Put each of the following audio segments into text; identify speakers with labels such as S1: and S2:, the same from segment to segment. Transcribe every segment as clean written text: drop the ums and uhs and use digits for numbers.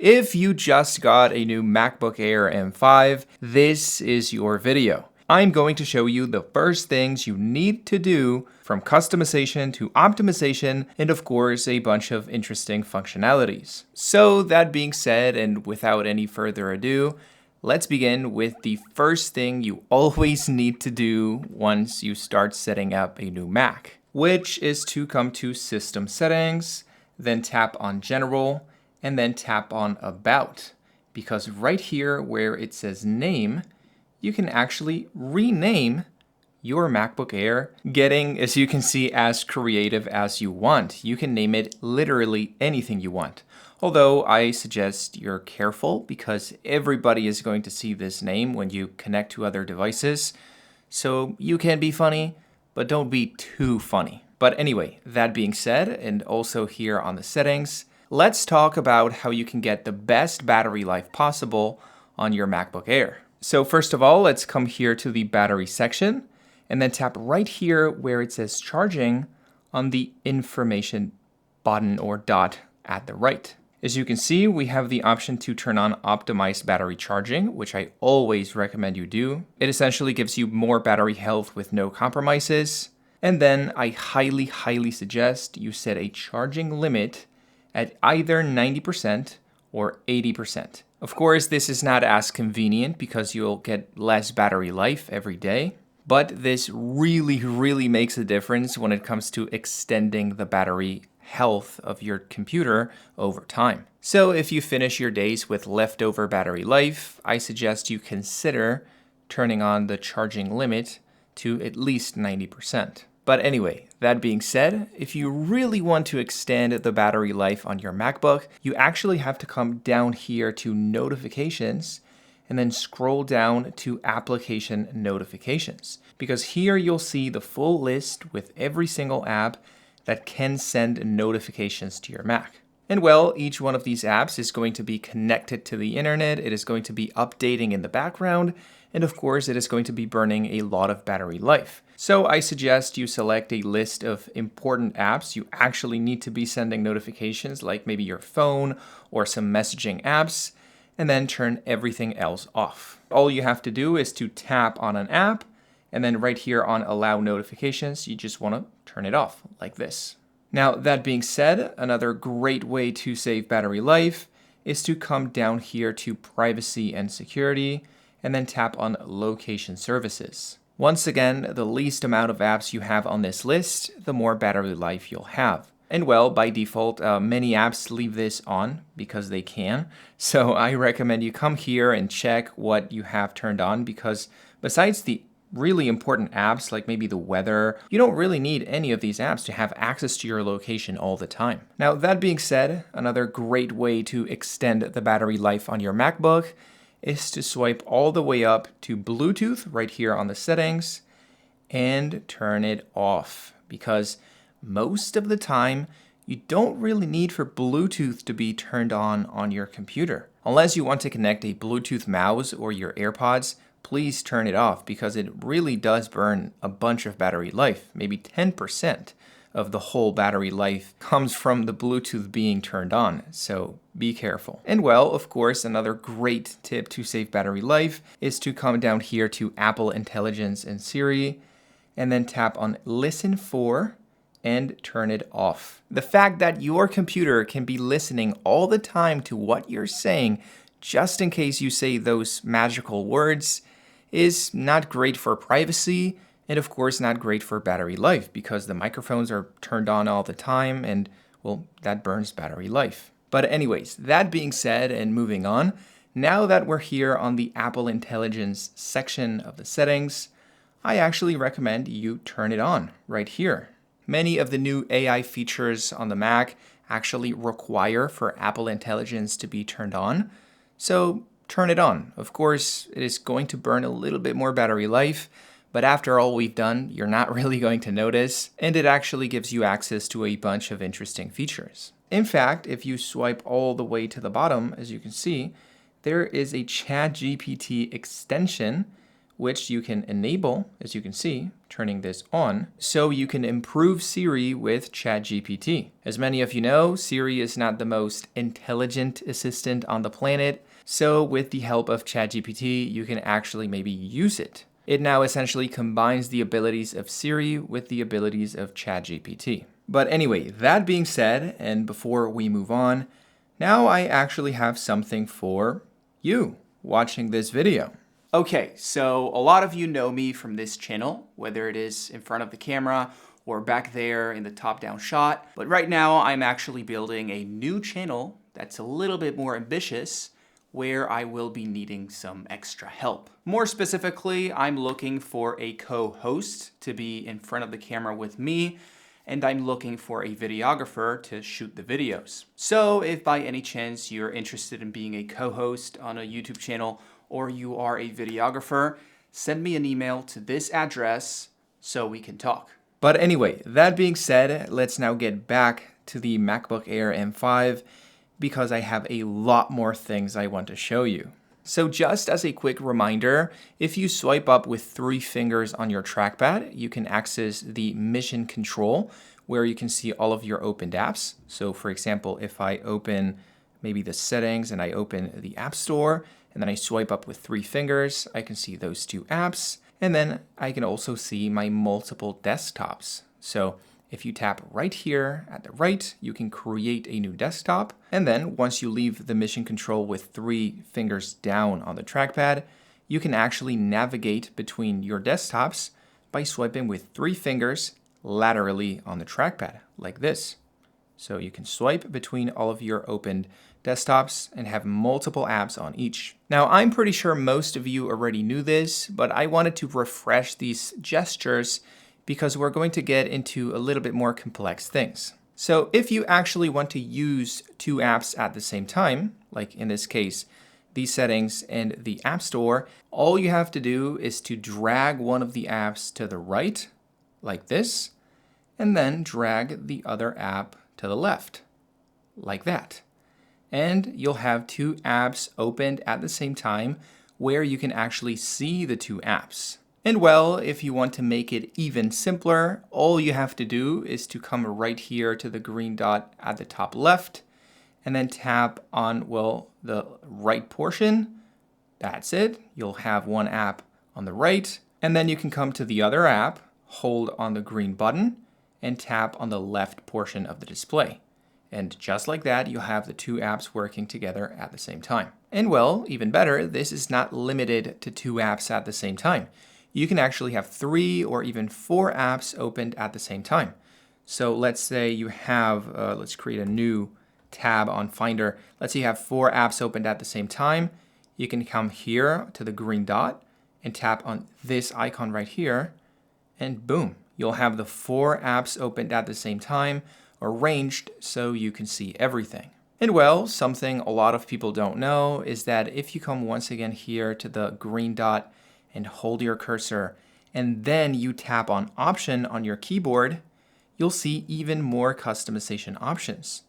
S1: If you just got a new MacBook Air M5, this is your video. I'm going to show you the first things you need to do from customization to optimization and of course a bunch of interesting functionalities. So that being said, and without any further ado, let's begin with the first thing you always need to do once you start setting up a new Mac, which is to come to System Settings, then tap on General, and then tap on About, because right here where it says Name, you can actually rename your MacBook Air, getting, as you can see, as creative as you want. You can name it literally anything you want. Although I suggest you're careful because everybody is going to see this name when you connect to other devices. So you can be funny, but don't be too funny. But anyway, that being said, and also here on the settings, let's talk about how you can get the best battery life possible on your MacBook Air. So first of all, let's come here to the battery section and then tap right here where it says charging on the information button or dot at the right. As you can see, we have the option to turn on optimized battery charging, which I always recommend you do. It essentially gives you more battery health with no compromises. And then I highly suggest you set a charging limit at either 90% or 80%. Of course, this is not as convenient because you'll get less battery life every day, but this really makes a difference when it comes to extending the battery health of your computer over time. So if you finish your days with leftover battery life, I suggest you consider turning on the charging limit to at least 90%. But anyway, that being said, if you really want to extend the battery life on your MacBook, you actually have to come down here to Notifications and then scroll down to Application Notifications, because here you'll see the full list with every single app that can send notifications to your Mac. And well, each one of these apps is going to be connected to the internet, it is going to be updating in the background, and of course it is going to be burning a lot of battery life. So I suggest you select a list of important apps you actually need to be sending notifications, like maybe your phone or some messaging apps, and then turn everything else off. All you have to do is to tap on an app, and then right here on Allow Notifications, you just want to turn it off like this. Now, that being said, another great way to save battery life is to come down here to Privacy and Security, and then tap on Location Services. Once again, the least amount of apps you have on this list, the more battery life you'll have. And well, by default, many apps leave this on because they can. So I recommend you come here and check what you have turned on, because besides the really important apps like maybe the weather, you don't really need any of these apps to have access to your location all the time. Now, that being said, another great way to extend the battery life on your MacBook is to swipe all the way up to Bluetooth right here on the settings and turn it off, because most of the time you don't really need for Bluetooth to be turned on your computer. Unless you want to connect a Bluetooth mouse or your AirPods, please turn it off, because it really does burn a bunch of battery life. Maybe 10% of the whole battery life comes from the Bluetooth being turned on, so be careful. And well, of course, another great tip to save battery life is to come down here to Apple Intelligence and Siri, and then tap on Listen For and turn it off. The fact that your computer can be listening all the time to what you're saying, just in case you say those magical words, is not great for privacy, and of course not great for battery life, because the microphones are turned on all the time and, well, that burns battery life. But anyways, that being said and moving on, now that we're here on the Apple Intelligence section of the settings, I actually recommend you turn it on right here. Many of the new AI features on the Mac actually require for Apple Intelligence to be turned on, so turn it on. Of course, it is going to burn a little bit more battery life, but after all we've done, you're not really going to notice, and it actually gives you access to a bunch of interesting features. In fact, if you swipe all the way to the bottom, as you can see, there is a Chat GPT extension which you can enable, as you can see, turning this on, so you can improve Siri with Chat GPT. As many of you know, Siri is not the most intelligent assistant on the planet, so with the help of Chat GPT, you can actually maybe use it. It now essentially combines the abilities of Siri with the abilities of Chat GPT. But anyway, that being said, and before we move on, now I actually have something for you watching this video. Okay, so a lot of you know me from this channel, whether it is in front of the camera or back there in the top-down shot. But right now, I'm actually building a new channel that's a little bit more ambitious, where I will be needing some extra help. More specifically, I'm looking for a co-host to be in front of the camera with me, and I'm looking for a videographer to shoot the videos. So if by any chance you're interested in being a co-host on a YouTube channel, or you are a videographer, send me an email to this address so we can talk. But anyway, that being said, let's now get back to the MacBook Air M5 because I have a lot more things I want to show you. So just as a quick reminder, if you swipe up with 3 fingers on your trackpad, you can access the mission control where you can see all of your opened apps. So for example, if I open maybe the settings and I open the App Store, and then I swipe up with 3 fingers, I can see those 2 apps. And then I can also see my multiple desktops. So if you tap right here at the right, you can create a new desktop. And then once you leave the mission control with 3 fingers down on the trackpad, you can actually navigate between your desktops by swiping with 3 fingers laterally on the trackpad, like this. So you can swipe between all of your opened desktops and have multiple apps on each. Now, I'm pretty sure most of you already knew this, but I wanted to refresh these gestures because we're going to get into a little bit more complex things. So if you actually want to use 2 apps at the same time, like in this case, these settings and the App Store, all you have to do is to drag one of the apps to the right, like this, and then drag the other app to the left, like that. And you'll have 2 apps opened at the same time where you can actually see the 2 apps. And well, if you want to make it even simpler, all you have to do is to come right here to the green dot at the top left and then tap on, well, the right portion. That's it. You'll have 1 app on the right, and then you can come to the other app, hold on the green button, and tap on the left portion of the display. And just like that, you'll have the 2 apps working together at the same time. And well, even better, this is not limited to 2 apps at the same time. You can actually have 3 or even 4 apps opened at the same time. So let's say you have, let's create a new tab on Finder. Let's say you have 4 apps opened at the same time. You can come here to the green dot and tap on this icon right here, and boom, you'll have the 4 apps opened at the same time, arranged so you can see everything. And well, something a lot of people don't know is that if you come once again here to the green dot and hold your cursor, and then you tap on Option on your keyboard, you'll see even more customization options.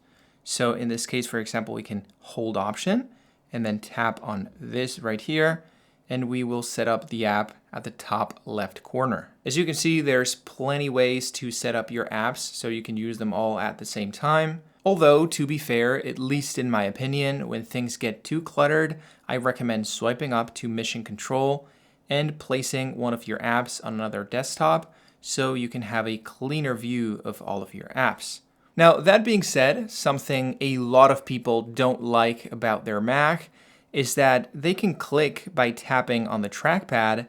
S1: So in this case, for example, we can hold Option and then tap on this right here, and we will set up the app at the top left corner. As you can see, there's plenty ways to set up your apps so you can use them all at the same time. Although, to be fair, at least in my opinion, when things get too cluttered, I recommend swiping up to Mission Control and placing one of your apps on another desktop so you can have a cleaner view of all of your apps. Now, that being said, something a lot of people don't like about their Mac is that they can click by tapping on the trackpad,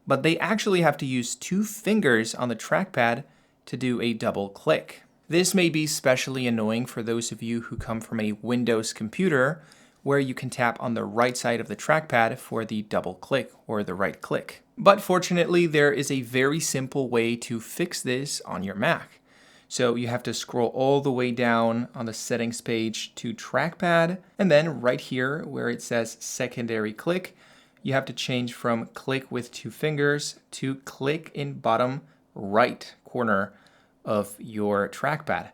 S1: but they actually have to use 2 fingers on the trackpad to do a double click. This may be especially annoying for those of you who come from a Windows computer where you can tap on the right side of the trackpad for the double click or the right click. But fortunately, there is a very simple way to fix this on your Mac. So you have to scroll all the way down on the settings page to trackpad, and then right here where it says secondary click, you have to change from click with 2 fingers to click in bottom right corner of your trackpad.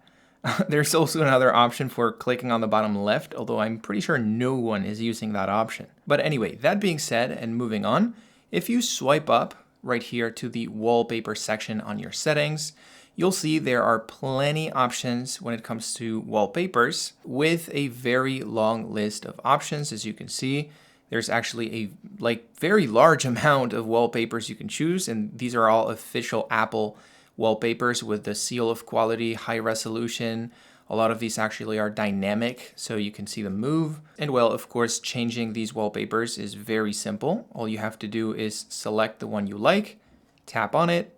S1: There's also another option for clicking on the bottom left, although I'm pretty sure no one is using that option. But anyway, that being said and moving on, If you swipe up right here to the wallpaper section on your settings, you'll see there are plenty options when it comes to wallpapers with a very long list of options. As you can see, there's actually a very large amount of wallpapers you can choose, and these are all official Apple wallpapers with the seal of quality, high resolution. A lot of these actually are dynamic, so you can see them move. And well, of course, changing these wallpapers is very simple. All you have to do is select the one you like, tap on it,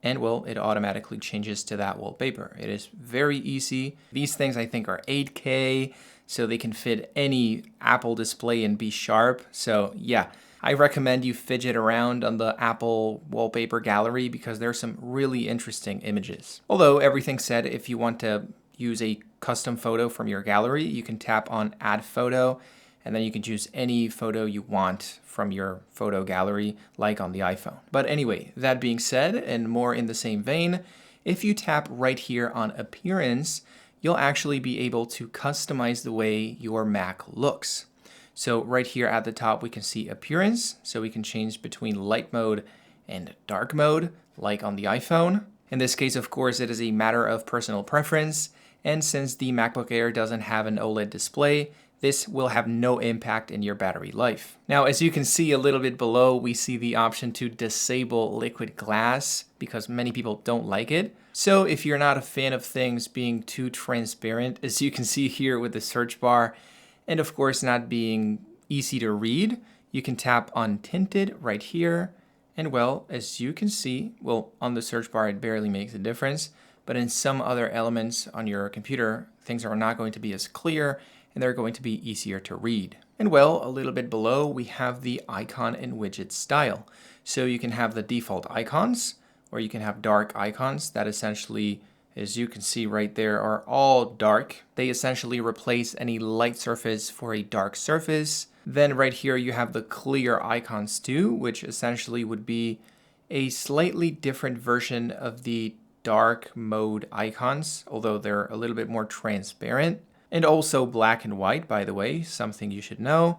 S1: and well, it automatically changes to that wallpaper. It is very easy. These things I think are 8K, so they can fit any Apple display and be sharp. So yeah, I recommend you fidget around on the Apple wallpaper gallery because there's some really interesting images. Although everything said, if you want to use a custom photo from your gallery, you can tap on Add Photo, and then you can choose any photo you want from your photo gallery, like on the iPhone. But anyway, that being said, and more in the same vein, if you tap right here on Appearance, you'll actually be able to customize the way your Mac looks. So right here at the top, we can see Appearance, so we can change between light mode and dark mode, like on the iPhone. In this case, of course, it is a matter of personal preference, and since the MacBook Air doesn't have an OLED display, this will have no impact in your battery life. Now, as you can see a little bit below, we see the option to disable liquid glass because many people don't like it. So if you're not a fan of things being too transparent, as you can see here with the search bar, and of course not being easy to read, you can tap on Tinted right here. And well, as you can see, well, on the search bar, it barely makes a difference, but in some other elements on your computer, things are not going to be as clear and they're going to be easier to read. And well, a little bit below, we have the icon and widget style. So you can have the default icons, or you can have dark icons that essentially, as you can see right there, are all dark. They essentially replace any light surface for a dark surface. Then right here, you have the clear icons too, which essentially would be a slightly different version of the dark mode icons, although they're a little bit more transparent. And also black and white, by the way, something you should know.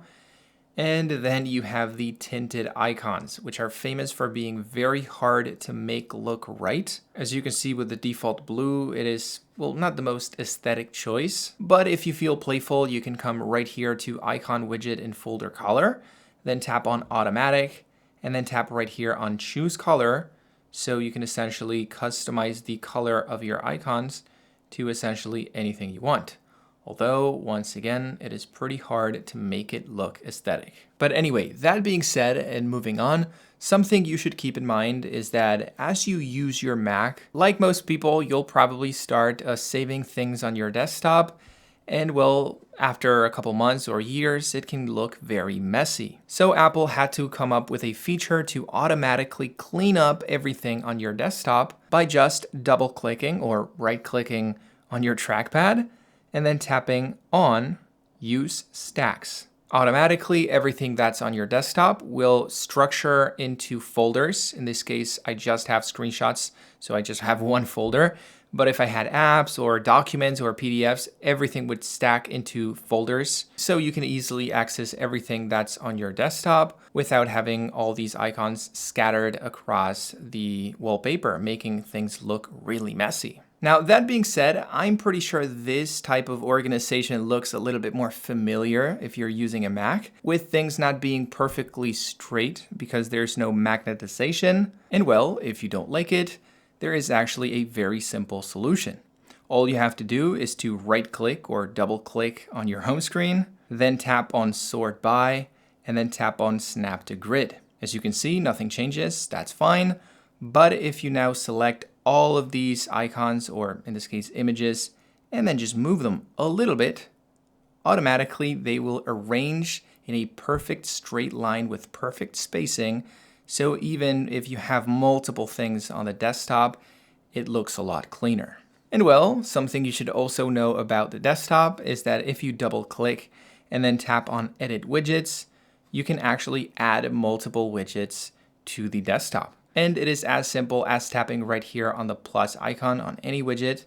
S1: And then you have the tinted icons, which are famous for being very hard to make look right. As you can see with the default blue, it is, well, not the most aesthetic choice. But if you feel playful, you can come right here to icon widget in folder color, then tap on automatic, and then tap right here on choose color. So you can essentially customize the color of your icons to essentially anything you want. Although, once again, it is pretty hard to make it look aesthetic. But anyway, that being said, and moving on, something you should keep in mind is that as you use your Mac, like most people, you'll probably start saving things on your desktop. And well, after a couple months or years, it can look very messy. So Apple had to come up with a feature to automatically clean up everything on your desktop by just double-clicking or right-clicking on your trackpad, and then tapping on Use Stacks. Automatically, everything that's on your desktop will structure into folders. In this case, I just have screenshots, so I just have one folder. But if I had apps or documents or PDFs, everything would stack into folders. So you can easily access everything that's on your desktop without having all these icons scattered across the wallpaper, making things look really messy. Now, that being said, I'm pretty sure this type of organization looks a little bit more familiar if you're using a Mac, with things not being perfectly straight because there's no magnetization. And well, if you don't like it, there is actually a very simple solution. All you have to do is to right-click or double-click on your home screen, then tap on Sort By, and then tap on Snap to Grid. As you can see, nothing changes, that's fine. But if you now select all of these icons, or in this case images, and then just move them a little bit, automatically they will arrange in a perfect straight line with perfect spacing. So even if you have multiple things on the desktop, it looks a lot cleaner. And well, something you should also know about the desktop is that if you double click and then tap on Edit Widgets, you can actually add multiple widgets to the desktop. And it is as simple as tapping right here on the plus icon on any widget,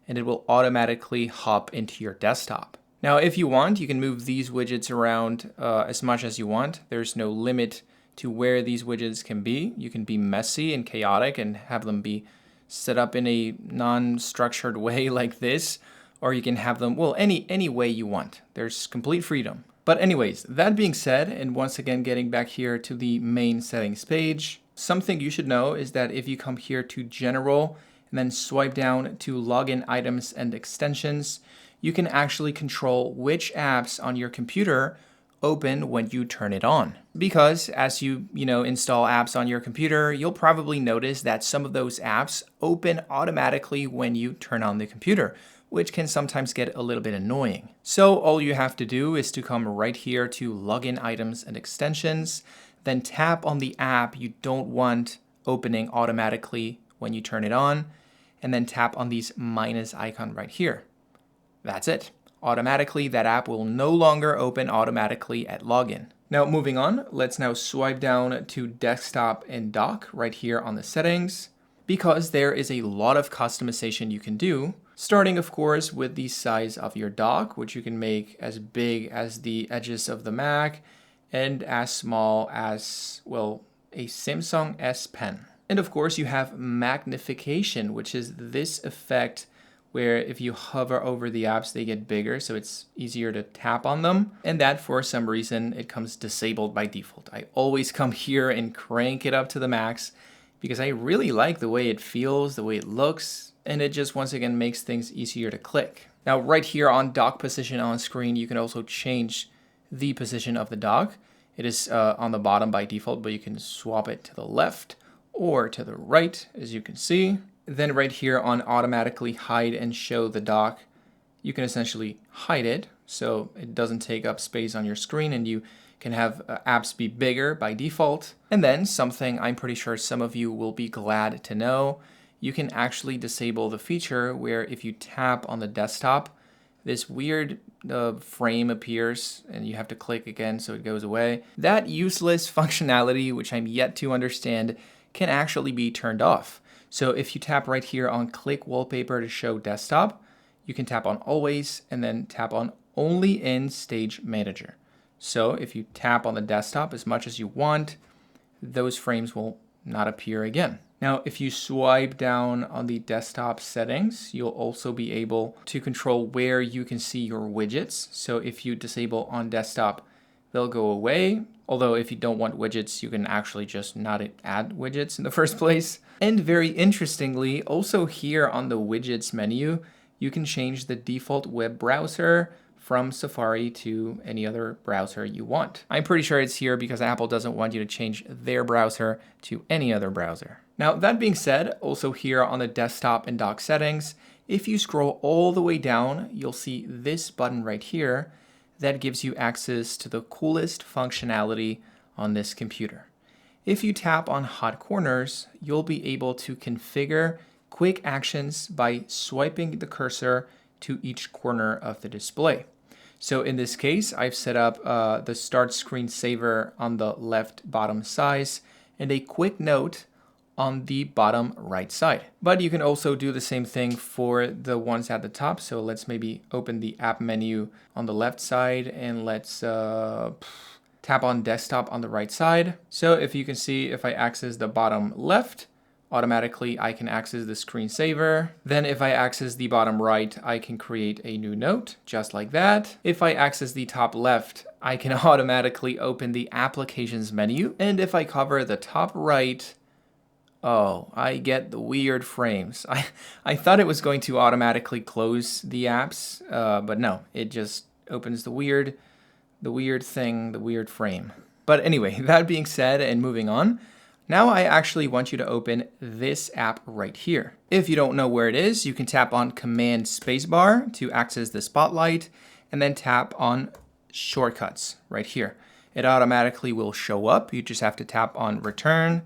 S1: and it will automatically hop into your desktop. Now, if you want, you can move these widgets around as much as you want. There's no limit to where these widgets can be. You can be messy and chaotic and have them be set up in a non-structured way like this, or you can have them, well, any way you want. There's complete freedom. But anyways, that being said, and once again getting back here to the main settings page, something you should know is that if you come here to General and then swipe down to Login Items and Extensions, you can actually control which apps on your computer open when you turn it on. Because as you install apps on your computer, you'll probably notice that some of those apps open automatically when you turn on the computer, which can sometimes get a little bit annoying. So all you have to do is to come right here to Login Items and Extensions, then tap on the app you don't want opening automatically when you turn it on, and then tap on these minus icon right here. That's it. Automatically, that app will no longer open automatically at login. Now moving on, let's now swipe down to Desktop and Dock right here on the settings, because there is a lot of customization you can do, starting of course with the size of your dock, which you can make as big as the edges of the Mac and as small as, well, a Samsung S Pen. And of course you have magnification, which is this effect where if you hover over the apps, they get bigger, so it's easier to tap on them. And that, for some reason, it comes disabled by default. I always come here and crank it up to the max because I really like the way it feels, the way it looks, and it just, once again, makes things easier to click. Now, right here on dock position on screen, you can also change the position of the dock. It is on the bottom by default, but you can swap it to the left or to the right, as you can see. Then right here on automatically hide and show the dock, you can essentially hide it so it doesn't take up space on your screen, and you can have apps be bigger by default. And then something I'm pretty sure some of you will be glad to know, you can actually disable the feature where if you tap on the desktop, this weird frame appears and you have to click again so it goes away. That useless functionality, which I'm yet to understand, can actually be turned off. So if you tap right here on Click Wallpaper to show desktop, you can tap on Always and then tap on Only in Stage Manager. So if you tap on the desktop as much as you want, those frames will not appear again. Now, if you swipe down on the desktop settings, you'll also be able to control where you can see your widgets. So if you disable on desktop, they'll go away. Although if you don't want widgets, you can actually just not add widgets in the first place. And very interestingly, also here on the widgets menu, you can change the default web browser from Safari to any other browser you want. I'm pretty sure it's here because Apple doesn't want you to change their browser to any other browser. Now, that being said, also here on the desktop and dock settings, if you scroll all the way down, you'll see this button right here that gives you access to the coolest functionality on this computer. If you tap on hot corners, you'll be able to configure quick actions by swiping the cursor to each corner of the display. So in this case, I've set up the start screensaver on the left bottom side and a quick note on the bottom right side. But you can also do the same thing for the ones at the top. So let's maybe open the app menu on the left side and let's tap on desktop on the right side. So if you can see, if I access the bottom left, automatically I can access the screensaver. Then if I access the bottom right, I can create a new note, just like that. If I access the top left, I can automatically open the applications menu. And if I cover the top right, oh, I get the weird frames. I thought it was going to automatically close the apps, but no, it just opens the weird thing, the weird frame. But anyway, that being said and moving on, now I actually want you to open this app right here. If you don't know where it is, you can tap on Command Spacebar to access the spotlight and then tap on Shortcuts right here. It automatically will show up. You just have to tap on Return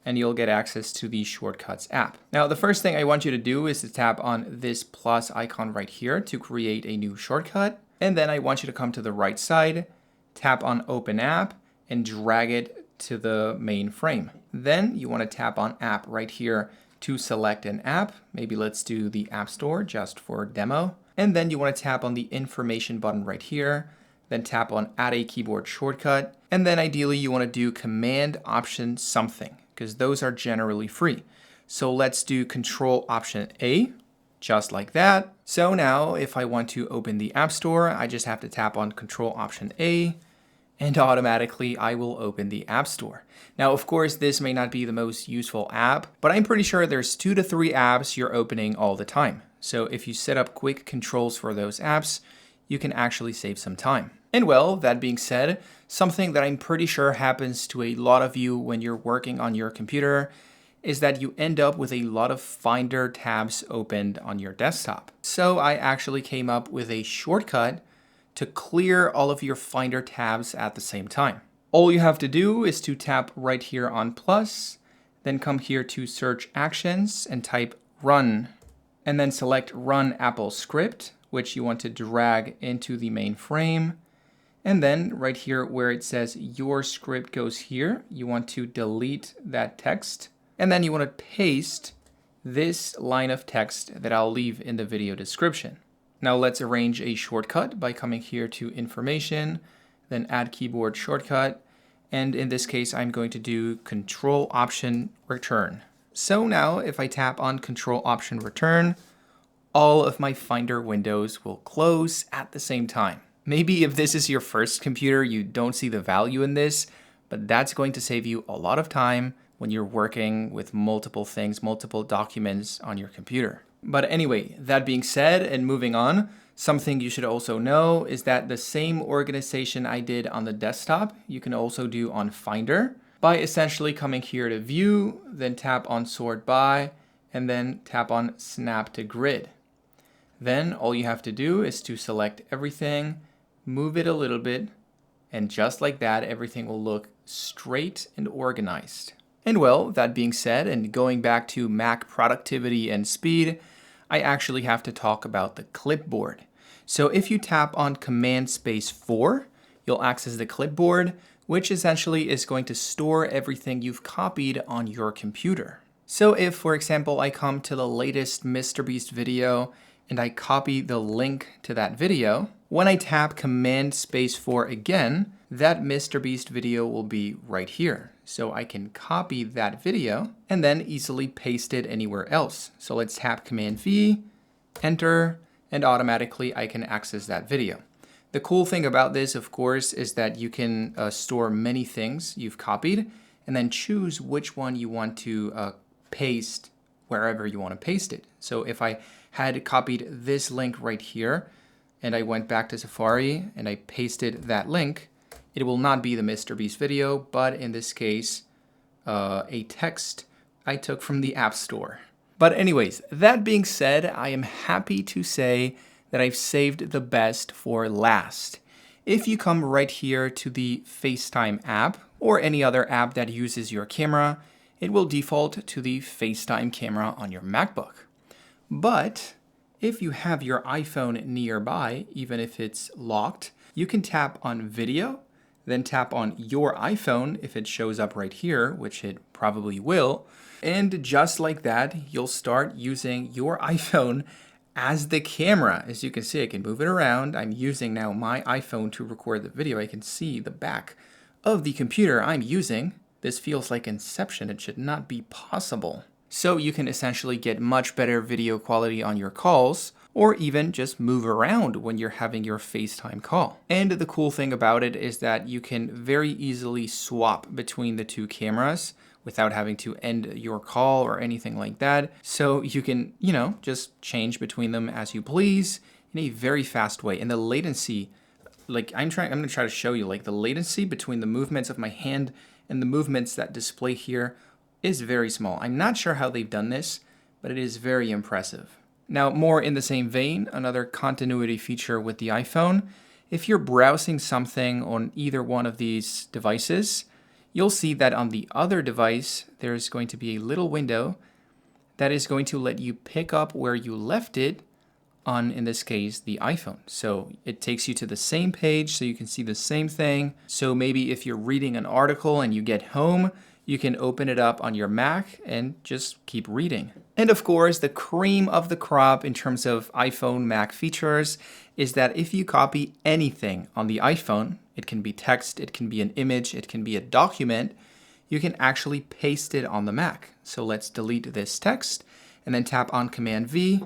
S1: and you'll get access to the Shortcuts app. Now, the first thing I want you to do is to tap on this plus icon right here to create a new shortcut. And then I want you to come to the right side, tap on Open App, and drag it to the main frame. Then you want to tap on App right here to select an app. Maybe let's do the App Store just for demo. And then you want to tap on the Information button right here, then tap on Add a Keyboard Shortcut, and then ideally you want to do Command Option something, because those are generally free. So let's do Control Option A, just like that. So now if I want to open the App Store, I just have to tap on Control Option A, and automatically I will open the App Store. Now, of course, this may not be the most useful app, but I'm pretty sure there's 2 to 3 apps you're opening all the time. So if you set up quick controls for those apps, you can actually save some time. And well, that being said, something that I'm pretty sure happens to a lot of you when you're working on your computer is that you end up with a lot of Finder tabs opened on your desktop. So I actually came up with a shortcut to clear all of your Finder tabs at the same time. All you have to do is to tap right here on plus, then come here to Search Actions and type Run, and then select Run Apple Script, which you want to drag into the main frame. And then right here where it says your script goes here, you want to delete that text. And then you want to paste this line of text that I'll leave in the video description. Now let's arrange a shortcut by coming here to Information, then Add Keyboard Shortcut. And in this case, I'm going to do Control Option Return. So now if I tap on Control Option Return, all of my Finder windows will close at the same time. Maybe if this is your first computer, you don't see the value in this, but that's going to save you a lot of time when you're working with multiple things, multiple documents on your computer. But anyway, that being said and moving on, something you should also know is that the same organization I did on the desktop, you can also do on Finder by essentially coming here to View, then tap on Sort By, and then tap on Snap to Grid. Then all you have to do is to select everything, move it a little bit, and just like that, everything will look straight and organized. And well, that being said, and going back to Mac productivity and speed, I actually have to talk about the clipboard. So if you tap on Command Space 4, you'll access the clipboard, which essentially is going to store everything you've copied on your computer. So if, for example, I come to the latest MrBeast video and I copy the link to that video, when I tap Command Space 4 again, that MrBeast video will be right here. So I can copy that video and then easily paste it anywhere else. So let's tap Command V, Enter, and automatically I can access that video. The cool thing about this, of course, is that you can store many things you've copied and then choose which one you want to paste wherever you want to paste it. So if I had copied this link right here and I went back to Safari and I pasted that link, it will not be the MrBeast video, but in this case, a text I took from the App Store. But anyways, that being said, I am happy to say that I've saved the best for last. If you come right here to the FaceTime app or any other app that uses your camera, it will default to the FaceTime camera on your MacBook. But if you have your iPhone nearby, even if it's locked, you can tap on Video, then tap on your iPhone if it shows up right here, which it probably will. And just like that, you'll start using your iPhone as the camera. As you can see, I can move it around. I'm using now my iPhone to record the video. I can see the back of the computer I'm using. This feels like Inception. It should not be possible. So you can essentially get much better video quality on your calls, or even just move around when you're having your FaceTime call. And the cool thing about it is that you can very easily swap between the two cameras without having to end your call or anything like that. So you can, just change between them as you please in a very fast way. And the latency, I'm gonna try to show you, the latency between the movements of my hand and the movements that display here is very small. I'm not sure how they've done this, but it is very impressive. Now, more in the same vein, another continuity feature with the iPhone, if you're browsing something on either one of these devices, you'll see that on the other device, there's going to be a little window that is going to let you pick up where you left it on, in this case, the iPhone. So it takes you to the same page so you can see the same thing. So maybe if you're reading an article and you get home, you can open it up on your Mac and just keep reading. And of course, the cream of the crop in terms of iPhone Mac features is that if you copy anything on the iPhone, it can be text, it can be an image, it can be a document, you can actually paste it on the Mac. So let's delete this text and then tap on Command V.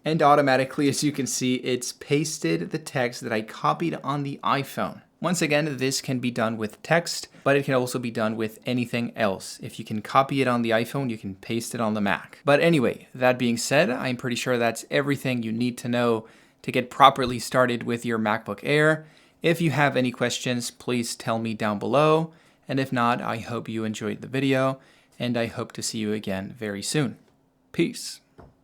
S1: And automatically, as you can see, it's pasted the text that I copied on the iPhone. Once again, this can be done with text, but it can also be done with anything else. If you can copy it on the iPhone, you can paste it on the Mac. But anyway, that being said, I'm pretty sure that's everything you need to know to get properly started with your MacBook Air. If you have any questions, please tell me down below. And if not, I hope you enjoyed the video, and I hope to see you again very soon. Peace.